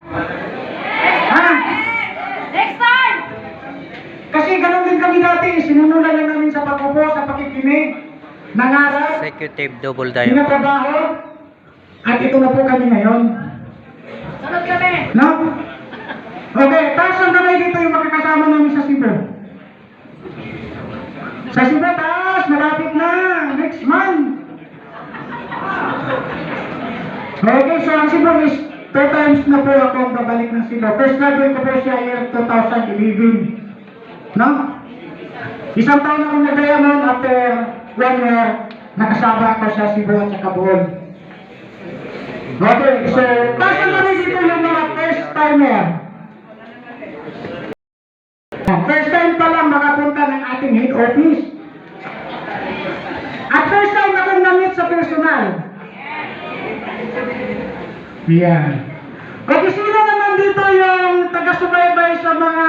Ha? Next time! Kasi ganun din kami dati, sinunulan lang namin sa pag-upo, sa pakikinig, nangarap, Executive double diamond. pinatrabaho, at ito na po kami ngayon. Sunod kami! No? Okay, taas ang kamay dito yung makakasama namin sa Cebu. Sa Cebu, taas, malapit na, next month. Okay, so ang Cebu is 2 times na po ako babalik ng Cebu. First travel ko po siya year 2011. No? Isang taon akong nag-diamond, after 1 year, nakasama ako sa Cebu at sa Kabul. Okay, so taas ang kamay dito yung mga first timer. First time pa lang makapunta ng ating head office. At first time akong namit sa personal. Yan. Okay, sino naman dito yung taga-subaybay sa mga